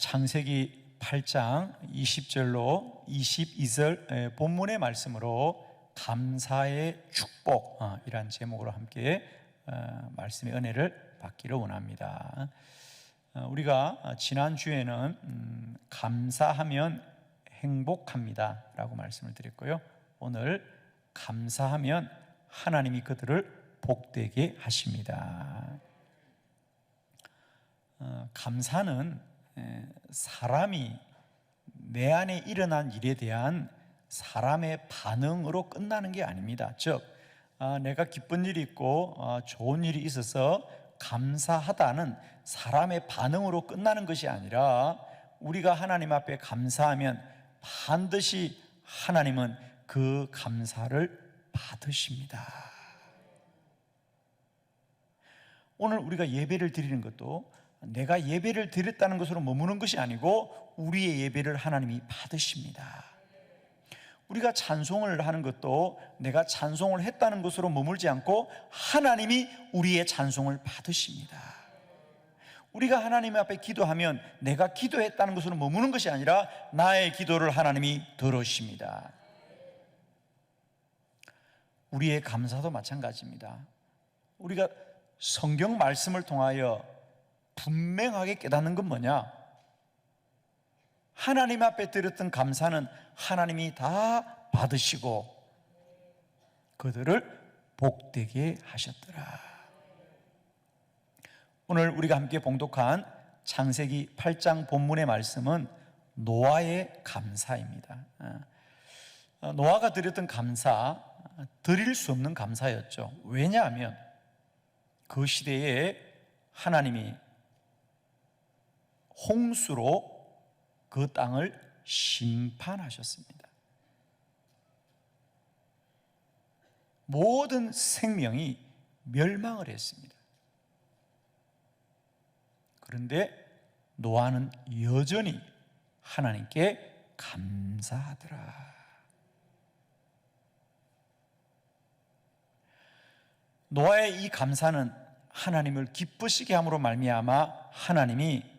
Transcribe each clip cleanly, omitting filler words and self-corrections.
창세기 8장 20절로 22절 본문의 말씀으로 감사의 축복 이란 제목으로 함께 말씀의 은혜를 받기를 원합니다. 우리가 지난주에는 감사하면 행복합니다 라고 말씀을 드렸고요, 오늘 감사하면 하나님이 그들을 복되게 하십니다. 감사는 사람이 내 안에 일어난 일에 대한 사람의 반응으로 끝나는 게 아닙니다. 즉 내가 기쁜 일이 있고 좋은 일이 있어서 감사하다는 사람의 반응으로 끝나는 것이 아니라 우리가 하나님 앞에 감사하면 반드시 하나님은 그 감사를 받으십니다. 오늘 우리가 예배를 드리는 것도 내가 예배를 드렸다는 것으로 머무는 것이 아니고 우리의 예배를 하나님이 받으십니다. 우리가 찬송을 하는 것도 내가 찬송을 했다는 것으로 머물지 않고 하나님이 우리의 찬송을 받으십니다. 우리가 하나님 앞에 기도하면 내가 기도했다는 것으로 머무는 것이 아니라 나의 기도를 하나님이 들으십니다. 우리의 감사도 마찬가지입니다. 우리가 성경 말씀을 통하여 분명하게 깨닫는 건 뭐냐? 하나님 앞에 드렸던 감사는 하나님이 다 받으시고 그들을 복되게 하셨더라. 오늘 우리가 함께 봉독한 창세기 8장 본문의 말씀은 노아의 감사입니다. 노아가 드렸던 감사, 드릴 수 없는 감사였죠. 왜냐하면 그 시대에 하나님이 홍수로 그 땅을 심판하셨습니다. 모든 생명이 멸망을 했습니다. 그런데 노아는 여전히 하나님께 감사하더라. 노아의 이 감사는 하나님을 기쁘시게 함으로 말미암아 하나님이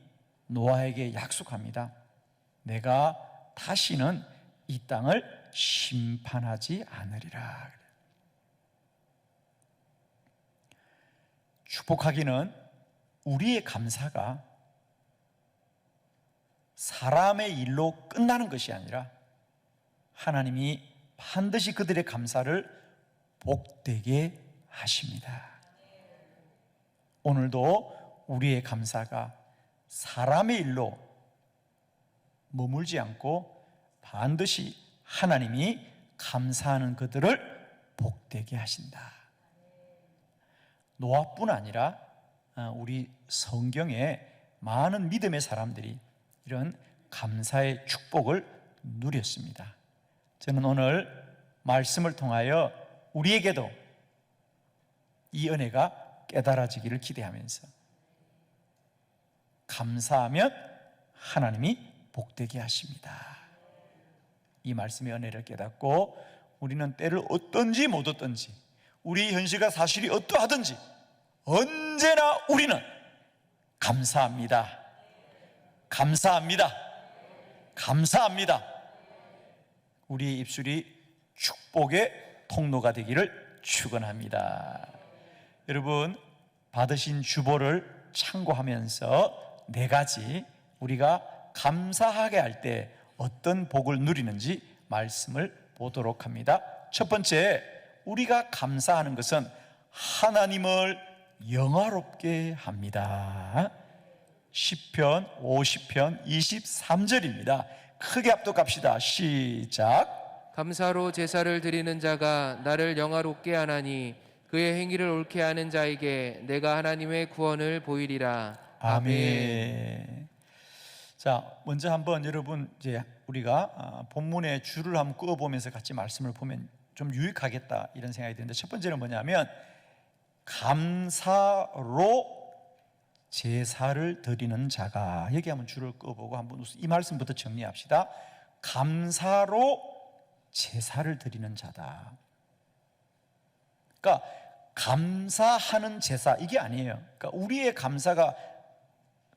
노아에게 약속합니다. 내가 다시는 이 땅을 심판하지 않으리라. 축복하기는 우리의 감사가 사람의 일로 끝나는 것이 아니라 하나님이 반드시 그들의 감사를 복되게 하십니다. 오늘도 우리의 감사가 사람의 일로 머물지 않고 반드시 하나님이 감사하는 그들을 복되게 하신다. 노아뿐 아니라 우리 성경에 많은 믿음의 사람들이 이런 감사의 축복을 누렸습니다. 저는 오늘 말씀을 통하여 우리에게도 이 은혜가 깨달아지기를 기대하면서 감사하면 하나님이 복되게 하십니다. 이 말씀의 은혜를 깨닫고 우리는 때를 어떤지 못 어떤지, 우리 현실과 사실이 어떠하든지 언제나 우리는 감사합니다. 감사합니다. 감사합니다. 우리의 입술이 축복의 통로가 되기를 축원합니다. 여러분, 받으신 주보를 참고하면서 네 가지 우리가 감사하게 할 때 어떤 복을 누리는지 말씀을 보도록 합니다. 첫 번째, 우리가 감사하는 것은 하나님을 영화롭게 합니다. 시편 50편 23절입니다. 크게 합독합시다. 시작. 감사로 제사를 드리는 자가 나를 영화롭게 하나니 그의 행위를 옳게 하는 자에게 내가 하나님의 구원을 보이리라. 아멘. 자, 먼저 한번 여러분 이제 우리가 본문의 줄을 한번 그어보면서 같이 말씀을 보면 좀 유익하겠다 이런 생각이 드는데, 첫 번째는 뭐냐면 감사로 제사를 드리는 자가, 여기 한번 줄을 그어보고 한번 이 말씀부터 정리합시다. 감사로 제사를 드리는 자다. 그러니까 감사하는 제사, 이게 아니에요. 그러니까 우리의 감사가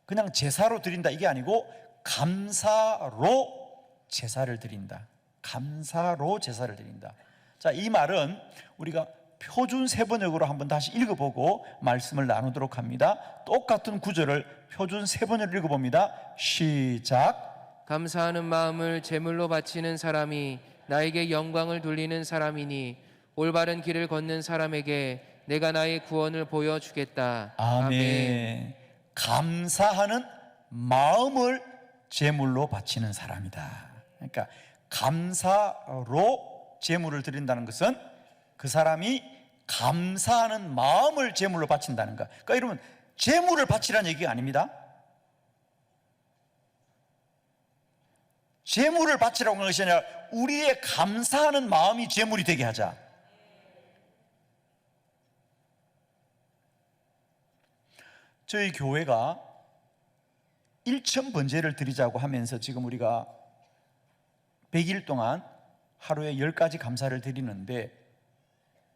그냥 제사로 드린다 이게 아니고 감사로 제사를 드린다. 감사로 제사를 드린다. 자, 이 말은 우리가 표준 세번역으로 한번 다시 읽어보고 말씀을 나누도록 합니다. 똑같은 구절을 표준 세번역으로 읽어봅니다. 시작. 감사하는 마음을 제물로 바치는 사람이 나에게 영광을 돌리는 사람이니 올바른 길을 걷는 사람에게 내가 나의 구원을 보여주겠다. 아멘. 감사하는 마음을 제물로 바치는 사람이다. 그러니까 감사로 제물을 드린다는 것은 그 사람이 감사하는 마음을 제물로 바친다는 것. 그러니까 여러분, 제물을 바치라는 얘기가 아닙니다. 제물을 바치라고 하는 것이 아니라 우리의 감사하는 마음이 제물이 되게 하자. 저희 교회가 일천번제를 드리자고 하면서 지금 우리가 100일 동안 하루에 10가지 감사를 드리는데,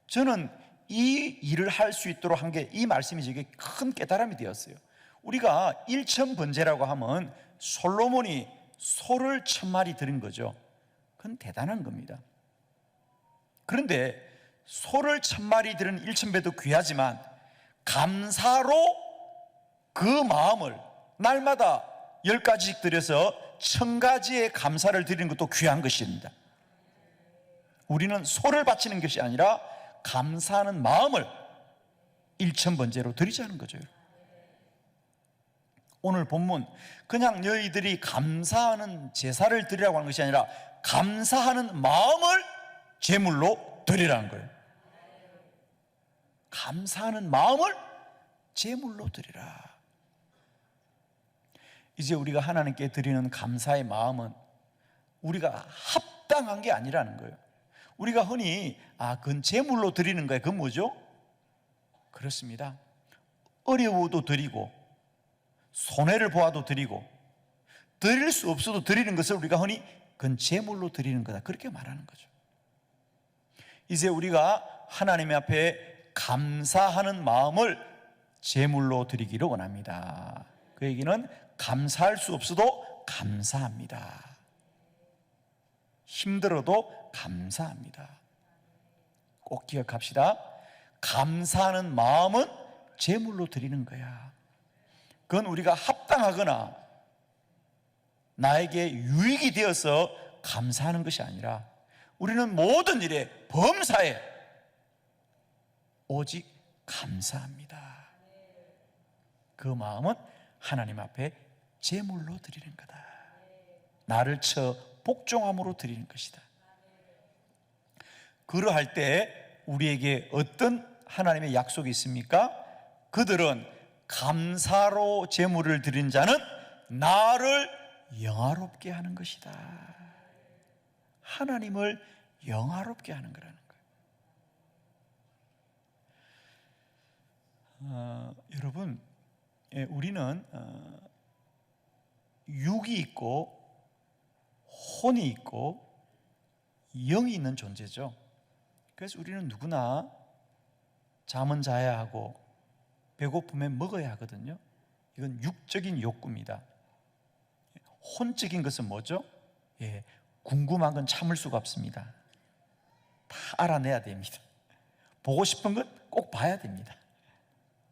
저는 이 일을 할 수 있도록 한 게 이 말씀이 제게 큰 깨달음이 되었어요. 우리가 일천번제라고 하면 솔로몬이 소를 1000마리 드린 거죠. 그건 대단한 겁니다. 그런데 소를 1000마리 드린 일천배도 귀하지만 감사로 그 마음을 날마다 10가지씩 드려서 1000가지의 감사를 드리는 것도 귀한 것입니다. 우리는 소를 바치는 것이 아니라 감사하는 마음을 일천번제로 드리자는 거죠. 오늘 본문, 그냥 너희들이 감사하는 제사를 드리라고 하는 것이 아니라 감사하는 마음을 제물로 드리라는 거예요. 감사하는 마음을 제물로 드리라. 이제 우리가 하나님께 드리는 감사의 마음은 우리가 합당한 게 아니라는 거예요. 우리가 흔히 그건 제물로 드리는 거예요. 그건 뭐죠? 그렇습니다. 어려워도 드리고 손해를 보아도 드리고 드릴 수 없어도 드리는 것을 우리가 흔히 그건 제물로 드리는 거다, 그렇게 말하는 거죠. 이제 우리가 하나님 앞에 감사하는 마음을 제물로 드리기를 원합니다. 그 얘기는 감사할 수 없어도 감사합니다. 힘들어도 감사합니다. 꼭 기억합시다. 감사하는 마음은 제물로 드리는 거야. 그건 우리가 합당하거나 나에게 유익이 되어서 감사하는 것이 아니라 우리는 모든 일에 범사에 오직 감사합니다. 그 마음은 하나님 앞에 제물로 드리는 거다. 나를 쳐 복종함으로 드리는 것이다. 그러할 때 우리에게 어떤 하나님의 약속이 있습니까? 그들은 감사로 제물을 드린 자는 나를 영화롭게 하는 것이다. 하나님을 영화롭게 하는 거라는 거예요. 여러분, 우리는 육이 있고 혼이 있고 영이 있는 존재죠. 그래서 우리는 누구나 잠은 자야 하고 배고프면 먹어야 하거든요. 이건 육적인 욕구입니다. 혼적인 것은 뭐죠? 궁금한 건 참을 수가 없습니다. 다 알아내야 됩니다. 보고 싶은 건 꼭 봐야 됩니다.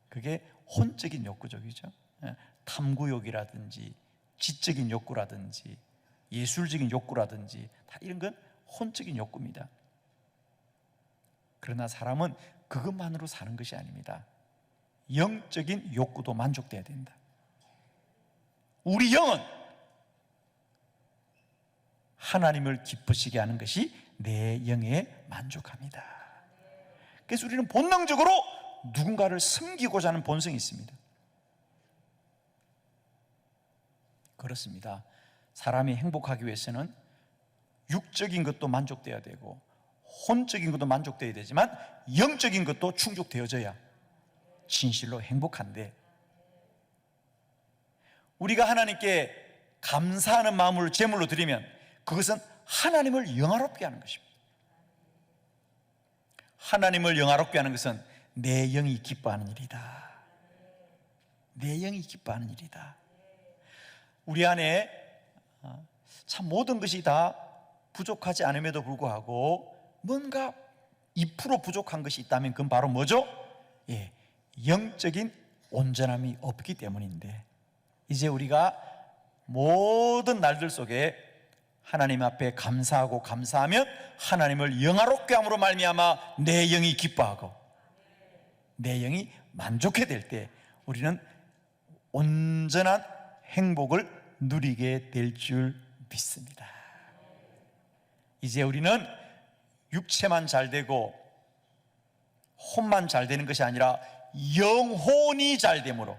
그게 혼적인 욕구죠, 그죠? 탐구욕이라든지 지적인 욕구라든지 예술적인 욕구라든지 다 이런 건 혼적인 욕구입니다. 그러나 사람은 그것만으로 사는 것이 아닙니다. 영적인 욕구도 만족돼야 된다. 우리 영은 하나님을 기쁘시게 하는 것이 내 영에 만족합니다. 그래서 우리는 본능적으로 누군가를 섬기고자 하는 본성이 있습니다. 그렇습니다. 사람이 행복하기 위해서는 육적인 것도 만족돼야 되고 혼적인 것도 만족돼야 되지만 영적인 것도 충족되어져야 진실로 행복한데, 우리가 하나님께 감사하는 마음을 제물로 드리면 그것은 하나님을 영화롭게 하는 것입니다. 하나님을 영화롭게 하는 것은 내 영이 기뻐하는 일이다. 내 영이 기뻐하는 일이다. 우리 안에 참 모든 것이 다 부족하지 않음에도 불구하고 뭔가 2% 부족한 것이 있다면 그건 바로 뭐죠? 예, 영적인 온전함이 없기 때문인데, 이제 우리가 모든 날들 속에 하나님 앞에 감사하고 감사하면 하나님을 영화롭게 함으로 말미암아 내 영이 기뻐하고 내 영이 만족해 될 때 우리는 온전한 행복을 누리게 될 줄 믿습니다. 이제 우리는 육체만 잘 되고 혼만 잘 되는 것이 아니라 영혼이 잘 되므로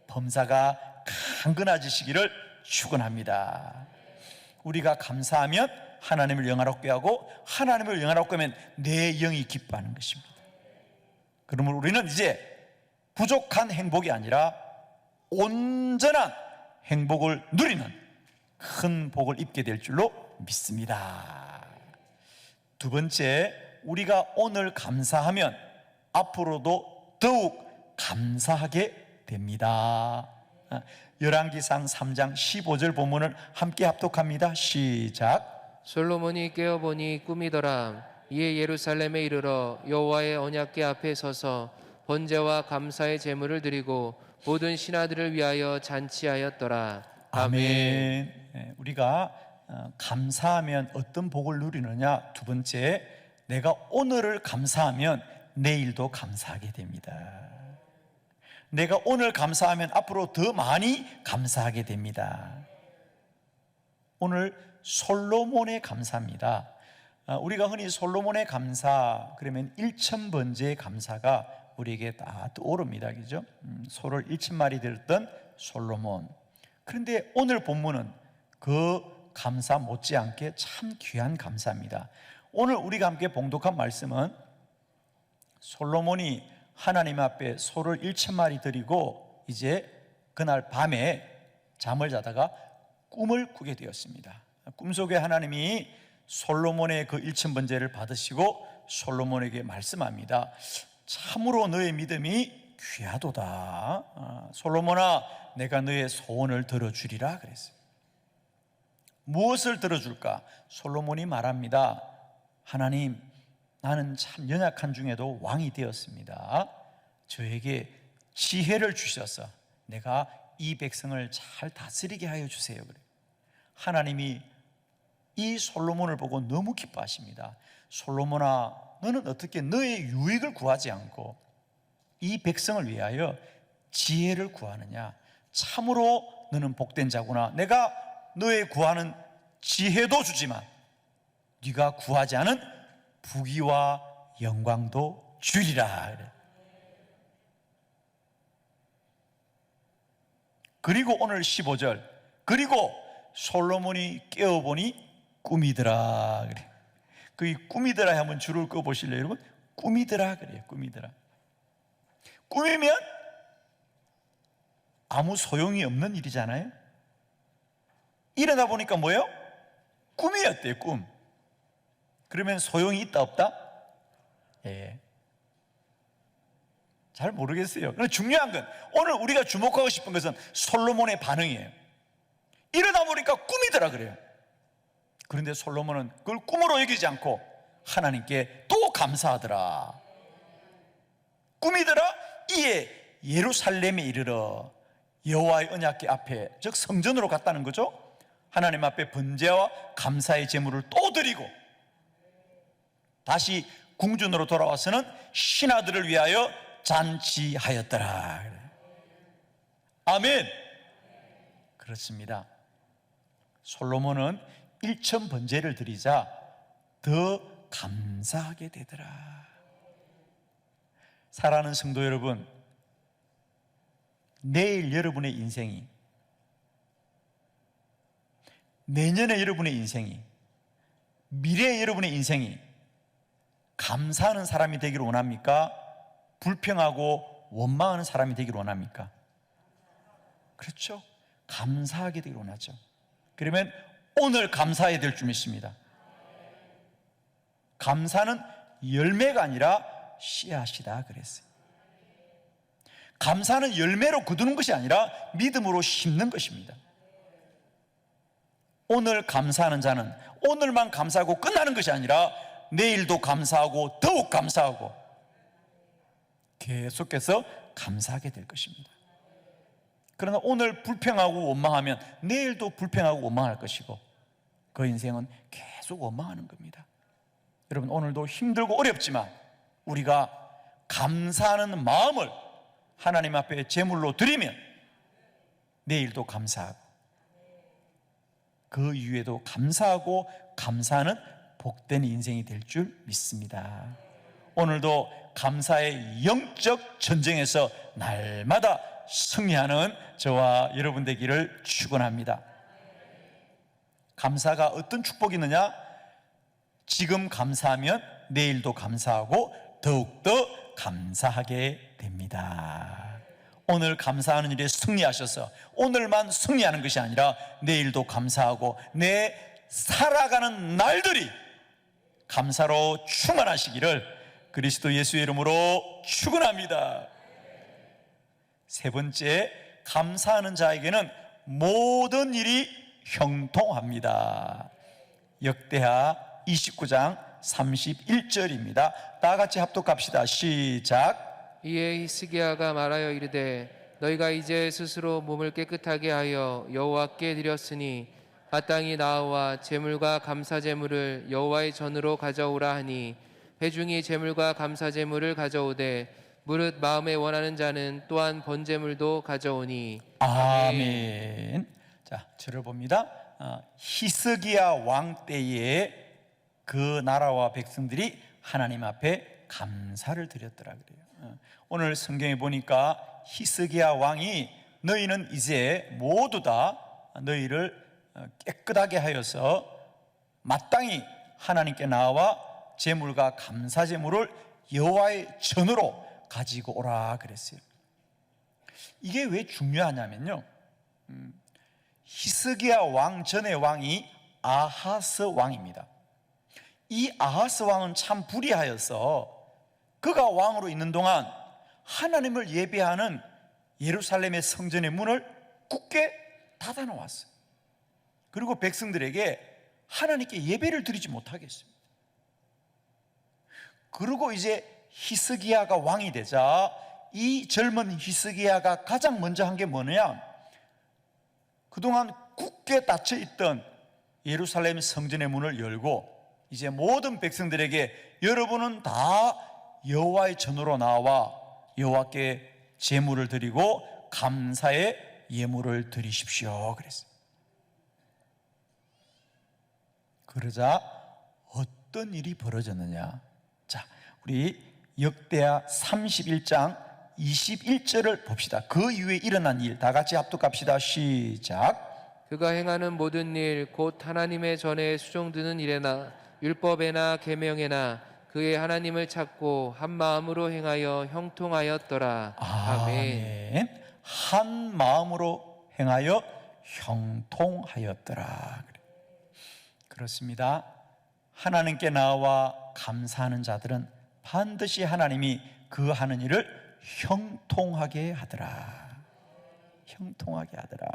범사가 강건해지시기를 축원합니다. 우리가 감사하면 하나님을 영화롭게 하고 하나님을 영화롭게 하면 내 영이 기뻐하는 것입니다. 그러면 우리는 이제 부족한 행복이 아니라 온전한 행복을 누리는 큰 복을 입게 될 줄로 믿습니다. 두 번째, 우리가 오늘 감사하면 앞으로도 더욱 감사하게 됩니다. 열왕기상 3장 15절 본문을 함께 합독합니다. 시작. 솔로몬이 깨어보니 꿈이더라. 이에 예루살렘에 이르러 여호와의 언약궤 앞에 서서 번제와 감사의 제물을 드리고 모든 신하들을 위하여 잔치하였더라. 아멘. 우리가 감사하면 어떤 복을 누리느냐? 두 번째, 내가 오늘을 감사하면 내일도 감사하게 됩니다. 내가 오늘 감사하면 앞으로 더 많이 감사하게 됩니다. 오늘 솔로몬의 감사입니다. 우리가 흔히 솔로몬의 감사 그러면 1000번제의 감사가 우리에게 다 떠오릅니다. 그죠? 소를 1000마리 들었던 솔로몬. 그런데 오늘 본문은 그 감사 못지않게 참 귀한 감사입니다. 오늘 우리가 함께 봉독한 말씀은 솔로몬이 하나님 앞에 소를 1000마리 드리고 이제 그날 밤에 잠을 자다가 꿈을 꾸게 되었습니다. 꿈속에 하나님이 솔로몬의 그 1000번제를 받으시고 솔로몬에게 말씀합니다. 참으로 너의 믿음이 귀하도다. 솔로몬아, 내가 너의 소원을 들어주리라 그랬어요. 무엇을 들어줄까? 솔로몬이 말합니다. 하나님, 나는 참 연약한 중에도 왕이 되었습니다. 저에게 지혜를 주셔서 내가 이 백성을 잘 다스리게 하여 주세요. 그래요. 하나님이 이 솔로몬을 보고 너무 기뻐하십니다. 솔로몬아, 너는 어떻게 너의 유익을 구하지 않고 이 백성을 위하여 지혜를 구하느냐? 참으로 너는 복된 자구나. 내가 너의 구하는 지혜도 주지만 네가 구하지 않은 부귀와 영광도 주리라. 그리고 오늘 15절, 그리고 솔로몬이 깨어보니 꿈이더라 그래. 그 꿈이더라 한번 줄을 꺼 보실래요, 여러분? 꿈이더라 그래요. 꿈이더라. 꿈이면 아무 소용이 없는 일이잖아요. 일어나 보니까 뭐예요? 꿈이었대요. 꿈. 그러면 소용이 있다 없다? 예. 잘 모르겠어요. 그런데 중요한 건 오늘 우리가 주목하고 싶은 것은 솔로몬의 반응이에요. 일어나 보니까 꿈이더라 그래요. 그런데 솔로몬은 그걸 꿈으로 여기지 않고 하나님께 또 감사하더라. 꿈이더라. 이에 예루살렘에 이르러 여호와의 언약궤 앞에, 즉 성전으로 갔다는 거죠. 하나님 앞에 번제와 감사의 제물을 또 드리고 다시 궁전으로 돌아와서는 신하들을 위하여 잔치하였더라. 아멘. 그렇습니다. 솔로몬은 1000번제를 드리자 더 감사하게 되더라. 사랑하는 성도 여러분, 내일 여러분의 인생이, 내년에 여러분의 인생이, 미래의 여러분의 인생이 감사하는 사람이 되기를 원합니까? 불평하고 원망하는 사람이 되기를 원합니까? 그렇죠. 감사하게 되기를 원하죠. 그러면 오늘 감사해야 될 줄 믿습니다. 감사는 열매가 아니라 씨앗이다 그랬어요. 감사는 열매로 거두는 것이 아니라 믿음으로 심는 것입니다. 오늘 감사하는 자는 오늘만 감사하고 끝나는 것이 아니라 내일도 감사하고 더욱 감사하고 계속해서 감사하게 될 것입니다. 그러나 오늘 불평하고 원망하면 내일도 불평하고 원망할 것이고 그 인생은 계속 원망하는 겁니다. 여러분, 오늘도 힘들고 어렵지만 우리가 감사하는 마음을 하나님 앞에 제물로 드리면 내일도 감사하고 그 이후에도 감사하고 감사하는 복된 인생이 될 줄 믿습니다. 오늘도 감사의 영적 전쟁에서 날마다 승리하는 저와 여러분 되기를 축원합니다. 감사가 어떤 축복이 있느냐? 지금 감사하면 내일도 감사하고 더욱더 감사하게 됩니다. 오늘 감사하는 일에 승리하셔서 오늘만 승리하는 것이 아니라 내일도 감사하고 내 살아가는 날들이 감사로 충만하시기를 그리스도 예수의 이름으로 축원합니다. 세 번째, 감사하는 자에게는 모든 일이 형통합니다. 역대하 29장 31절입니다. 다 같이 합독합시다. 시작. 이에 히스기야가 말하여 이르되 너희가 이제 스스로 몸을 깨끗하게 하여 여호와께 드렸으니 마땅히 나와 제물과 감사 제물을 여호와의 전으로 가져오라 하니 회중이 제물과 감사 제물을 가져오되 무릇 마음에 원하는 자는 또한 번제물도 가져오니 아멘. 자, 저를 봅니다. 히스기야 왕 때에 그 나라와 백성들이 하나님 앞에 감사를 드렸더라 그래요. 오늘 성경에 보니까 히스기야 왕이 너희는 이제 모두 다 너희를 깨끗하게 하여서 마땅히 하나님께 나와 제물과 감사 제물을 여호와의 전으로 가지고 오라 그랬어요. 이게 왜 중요하냐면요, 히스기야 왕 전의 왕이 아하스 왕입니다. 이 아하스 왕은 참 불의하여서 그가 왕으로 있는 동안 하나님을 예배하는 예루살렘의 성전의 문을 굳게 닫아 놓았어요. 그리고 백성들에게 하나님께 예배를 드리지 못하게 했습니다. 그리고 이제 히스기야가 왕이 되자 이 젊은 히스기야가 가장 먼저 한 게 뭐냐? 그동안 굳게 닫혀 있던 예루살렘 성전의 문을 열고 이제 모든 백성들에게 여러분은 다 여호와의 전으로 나와 여호와께 제물을 드리고 감사의 예물을 드리십시오 그랬어요. 그러자 어떤 일이 벌어졌느냐? 자, 우리 역대하 31장 21절을 봅시다. 그 이후에 일어난 일 다 같이 합독합시다. 시작. 그가 행하는 모든 일 곧 하나님의 전에 수종드는 일에나 율법에나 계명에나 그의 하나님을 찾고 한 마음으로 행하여 형통하였더라. 아멘. 한 마음으로 행하여 형통하였더라. 그렇습니다. 하나님께 나와 감사하는 자들은 반드시 하나님이 그 하는 일을 형통하게 하더라. 형통하게 하더라.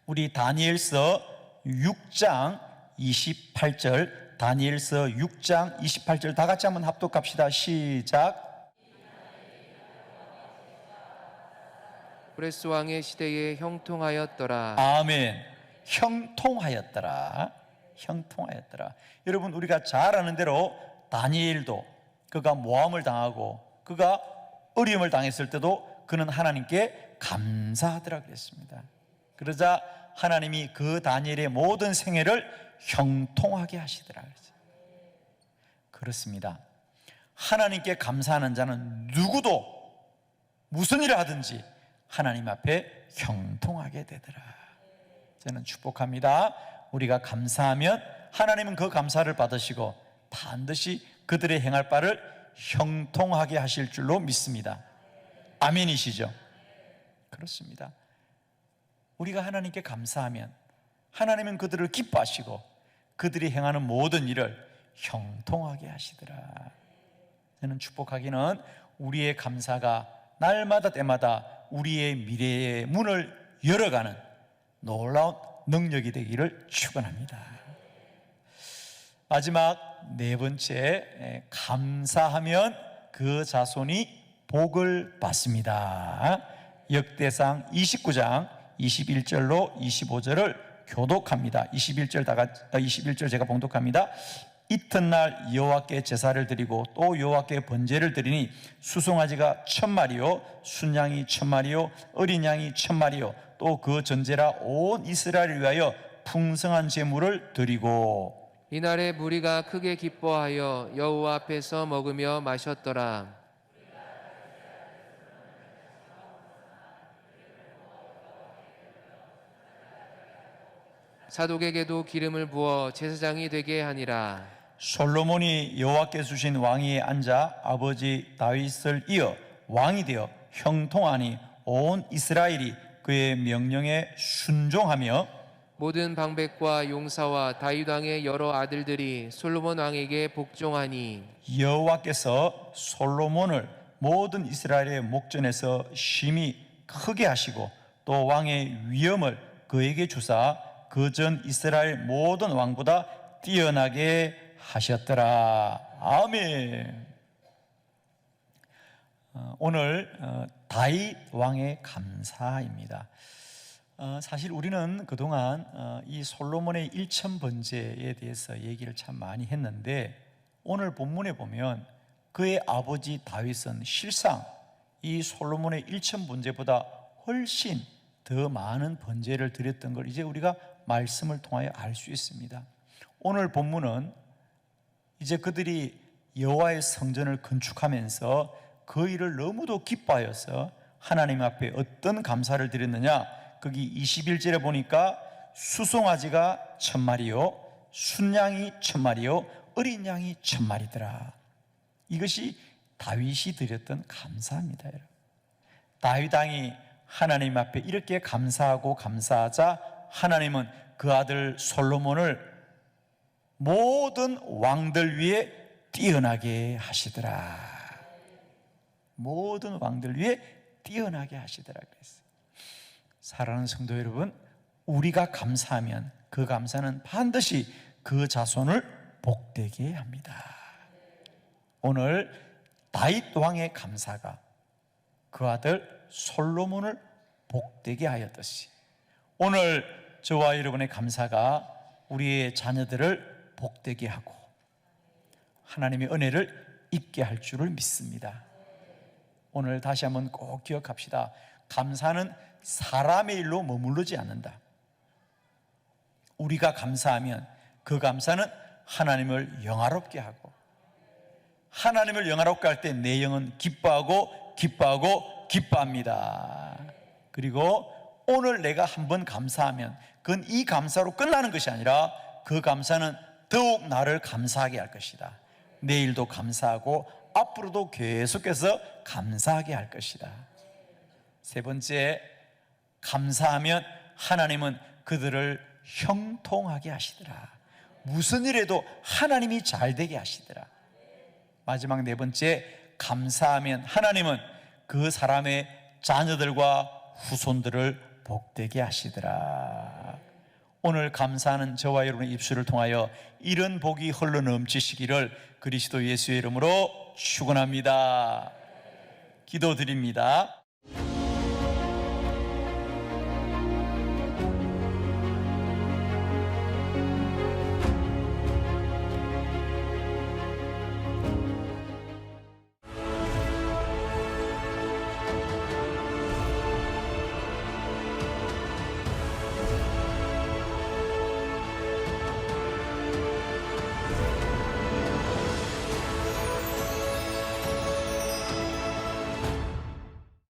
우리 다니엘서 6장 28절, 다니엘서 6장 28절 다 같이 한번 합독합시다. 시작. 고레스 왕의 시대에 형통하였더라. 아멘. 형통하였더라. 형통하였더라. 여러분, 우리가 잘 아는 대로 다니엘도 그가 모함을 당하고 그가 어려움을 당했을 때도 그는 하나님께 감사하더라 그랬습니다. 그러자 하나님이 그 다니엘의 모든 생애를 형통하게 하시더라 그랬어요. 그렇습니다. 하나님께 감사하는 자는 누구도 무슨 일을 하든지 하나님 앞에 형통하게 되더라. 저는 축복합니다. 우리가 감사하면 하나님은 그 감사를 받으시고 반드시 그들의 행할 바를 형통하게 하실 줄로 믿습니다. 아멘이시죠? 그렇습니다. 우리가 하나님께 감사하면 하나님은 그들을 기뻐하시고 그들이 행하는 모든 일을 형통하게 하시더라. 저는 축복하기는 우리의 감사가 날마다 때마다 우리의 미래의 문을 열어가는 놀라운 능력이 되기를 축원합니다. 마지막 네 번째, 감사하면 그 자손이 복을 받습니다. 역대상 29장 21절로 25절을 교독합니다. 21절 제가 봉독합니다. 이튿날 여호와께 제사를 드리고 또 여호와께 번제를 드리니 수송아지가 1000마리요 순양이 1000마리요 어린 양이 1000마리요 또 그 전제라 온 이스라엘을 위하여 풍성한 제물을 드리고 이날에 무리가 크게 기뻐하여 여호와 앞에서 먹으며 마셨더라. 사독에게도 기름을 부어 제사장이 되게 하니라. 솔로몬이 여호와께 주신 왕위에 앉아 아버지 다윗을 이어 왕이 되어 형통하니 온 이스라엘이 그의 명령에 순종하며 모든 방백과 용사와 다윗 왕의 여러 아들들이 솔로몬 왕에게 복종하니 여호와께서 솔로몬을 모든 이스라엘의 목전에서 심히 크게 하시고 또 왕의 위엄을 그에게 주사 그 전 이스라엘 모든 왕보다 뛰어나게 하셨더라. 아멘. 오늘 다윗 왕의 감사입니다. 사실 우리는 그동안 이 솔로몬의 일천번제에 대해서 얘기를 참 많이 했는데 오늘 본문에 보면 그의 아버지 다윗은 실상 이 솔로몬의 일천번제보다 훨씬 더 많은 번제를 드렸던 걸 이제 우리가 말씀을 통하여 알 수 있습니다. 오늘 본문은 이제 그들이 여호와의 성전을 건축하면서 그 일을 너무도 기뻐하여서 하나님 앞에 어떤 감사를 드렸느냐, 거기 21절에 보니까 수송아지가 1000마리요 순양이 1000마리요 어린 양이 1000마리더라. 이것이 다윗이 드렸던 감사입니다. 여러분. 다윗 왕이 하나님 앞에 이렇게 감사하고 감사하자 하나님은 그 아들 솔로몬을 모든 왕들 위에 뛰어나게 하시더라. 모든 왕들 위에 뛰어나게 하시더라 그랬어요. 사랑하는 성도 여러분, 우리가 감사하면 그 감사는 반드시 그 자손을 복되게 합니다. 오늘 다윗 왕의 감사가 그 아들 솔로몬을 복되게 하였듯이 오늘 저와 여러분의 감사가 우리의 자녀들을 복되게 하고 하나님의 은혜를 입게 할 줄을 믿습니다. 오늘 다시 한번 꼭 기억합시다. 감사는 사람의 일로 머무르지 않는다. 우리가 감사하면 그 감사는 하나님을 영화롭게 하고 하나님을 영화롭게 할 때 내 영은 기뻐하고 기뻐합니다. 그리고 오늘 내가 한번 감사하면 그건 이 감사로 끝나는 것이 아니라 그 감사는 더욱 나를 감사하게 할 것이다. 내일도 감사하고 앞으로도 계속해서 감사하게 할 것이다. 세 번째, 감사하면 하나님은 그들을 형통하게 하시더라. 무슨 일에도 하나님이 잘 되게 하시더라. 마지막 네 번째, 감사하면 하나님은 그 사람의 자녀들과 후손들을 복되게 하시더라. 오늘 감사하는 저와 여러분의 입술을 통하여 이런 복이 흘러 넘치시기를 그리스도 예수의 이름으로 축원합니다. 기도드립니다.